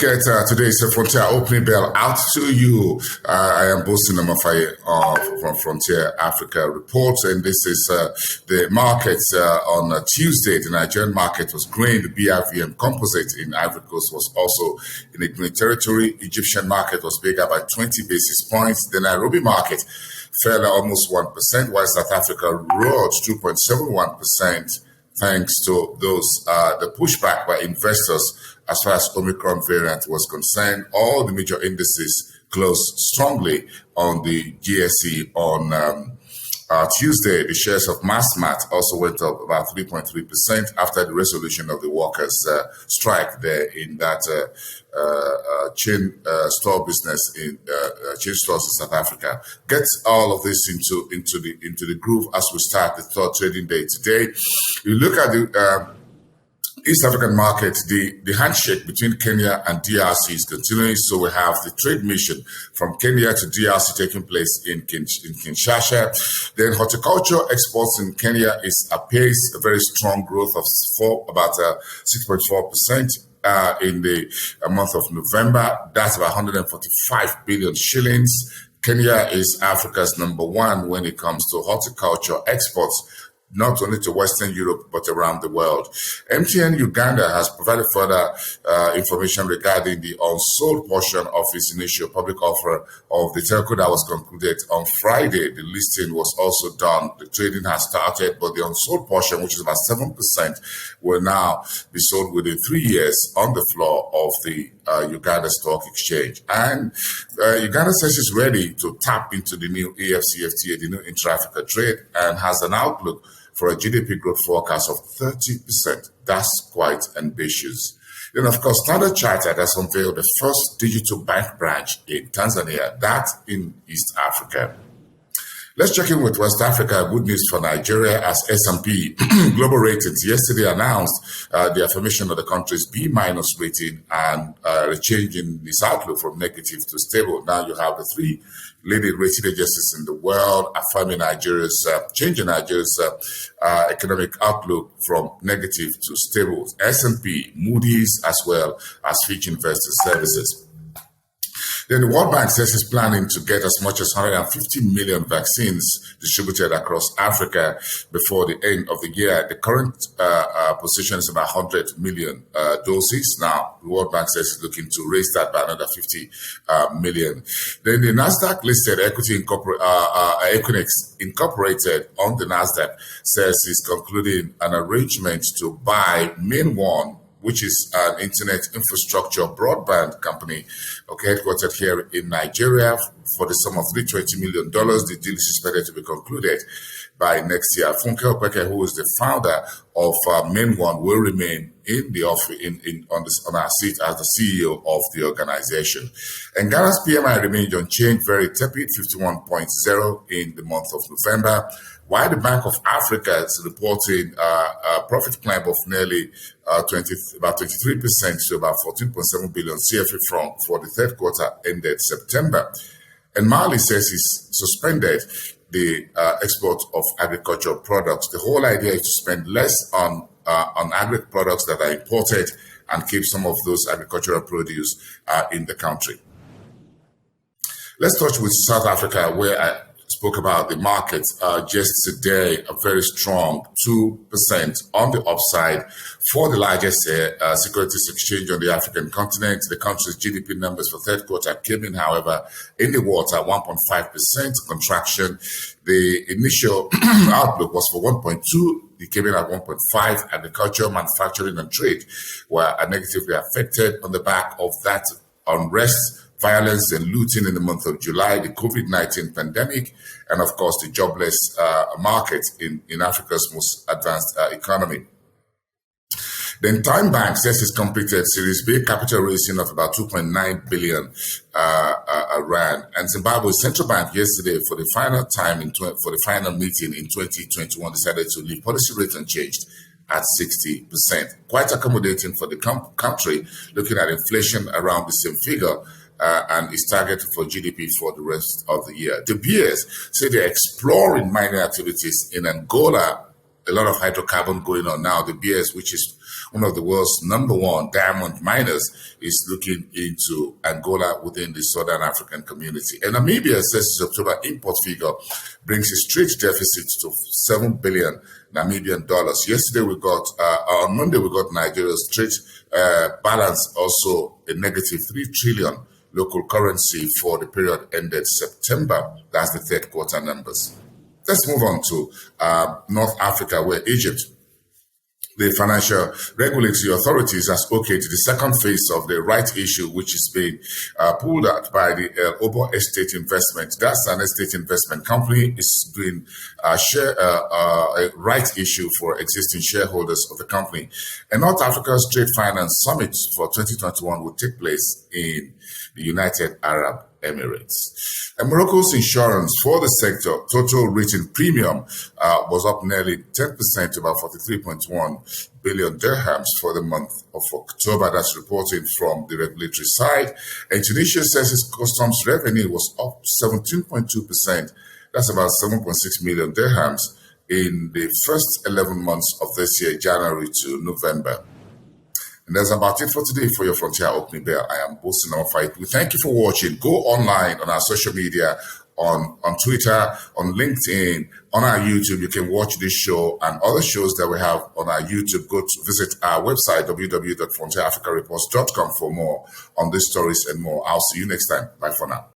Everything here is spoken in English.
get today's Frontier opening bell out to you. I am boasting Amafaye from Frontier Africa Report, and this is the markets on Tuesday. The Nigerian market was green. The BIVM composite in Ivory Coast was also in a green territory. Egyptian market was bigger by 20 basis points. The Nairobi market fell almost 1%, while South Africa rose 2.71%. Thanks to those, the pushback by investors as far as Omicron variant was concerned. All the major indices closed strongly on the GSE on Tuesday. The shares of Massmat also went up about 3.3% after the resolution of the workers' strike there in that chain store business in chain stores in South Africa. Get all of this into the groove as we start the third trading day today. You look at the East African market, the handshake between Kenya and DRC is continuing. So we have the trade mission from Kenya to DRC taking place in Kinshasa. Then horticulture exports in Kenya is apace, a very strong growth of about 6.4%. In the month of November. That's about 145 billion shillings. Kenya is Africa's #1 when it comes to horticulture exports, not only to Western Europe, but around the world. MTN Uganda has provided further information regarding the unsold portion of its initial public offer of the telco that was concluded on Friday. The listing was also done. The trading has started, but the unsold portion, which is about 7%, will now be sold within 3 years on the floor of the Uganda Stock Exchange. And Uganda says it's ready to tap into the new AFCFTA, the new intra-Africa trade, and has an outlook for a GDP growth forecast of 30%. That's quite ambitious. Then, of course, Standard Chartered has unveiled the first digital bank branch in Tanzania, that in East Africa. Let's check in with West Africa. Good news for Nigeria as S&P Global Ratings yesterday announced the affirmation of the country's B- rating and a change in its outlook from negative to stable. Now you have the three leading rating agencies in the world affirming changing Nigeria's economic outlook from negative to stable. S&P, Moody's, as well as Fitch Investor Services. Then the World Bank says it's planning to get as much as 150 million vaccines distributed across Africa before the end of the year. The current position is about 100 million doses. Now, the World Bank says it's looking to raise that by another 50 million. Then the Nasdaq-listed Equinix Incorporated on the Nasdaq says it's concluding an arrangement to buy MainOne, which is an internet infrastructure broadband company, headquartered here in Nigeria, for the sum of $320 million. The deal is expected to be concluded by next year. Funke Opeke, who is the founder of MainOne, will remain in the office on our seat as the CEO of the organization. And Ghana's PMI remained unchanged, very tepid, 51.0 in the month of November. While the Bank of Africa is reporting a profit climb of nearly about 23% to about 14.7 billion CFA for the third quarter ended September. And Mali says it's suspended the export of agricultural products. The whole idea is to spend less on agri products that are imported and keep some of those agricultural produce in the country. Let's touch with South Africa, where I spoke about the markets just today, a very strong 2% on the upside for the largest securities exchange on the African continent. The country's GDP numbers for third quarter came in, however, in the water, 1.5% contraction. The initial outlook was for 1.2. It came in at 1.5. Agriculture, manufacturing, and trade were negatively affected on the back of that unrest, violence and looting in the month of July, the COVID-19 pandemic, and of course the jobless market in Africa's most advanced economy. Then Time Bank says it's completed Series B capital raising of about 2.9 billion rand. And Zimbabwe's central bank yesterday, for the final time for the final meeting in 2021, decided to leave policy rate unchanged at 60%. Quite accommodating for the country, looking at inflation around the same figure. And is targeted for GDP for the rest of the year. De Beers say they're exploring mining activities in Angola. A lot of hydrocarbon going on now. De Beers, which is one of the world's #1 diamond miners, is looking into Angola within the Southern African community. And Namibia says its October import figure brings its trade deficit to 7 billion Namibian dollars. Yesterday on Monday we got Nigeria's trade balance also a negative 3 trillion local currency for the period ended September. That's the third quarter numbers. Let's move on to North Africa, where Egypt, the financial regulatory authorities, has okayed the second phase of the right issue, which is being pulled out by the Obo Estate Investment. That's an estate investment company. Is doing a right issue for existing shareholders of the company. And North Africa's Trade Finance Summit for 2021 will take place in the United Arab Emirates. And Morocco's insurance for the sector, total written premium, was up nearly 10% to about 43.1 billion dirhams for the month of October. That's reporting from the regulatory side. And Tunisia says its customs revenue was up 17.2%. That's about 7.6 million dirhams in the first 11 months of this year, January to November. And that's about it for today for your Frontier Opening Bell. I am Bosin Fight. We thank you for watching. Go online on our social media, on Twitter, on LinkedIn, on our YouTube. You can watch this show and other shows that we have on our YouTube. Go to visit our website, www.frontierafricareports.com, for more on these stories and more. I'll see you next time. Bye for now.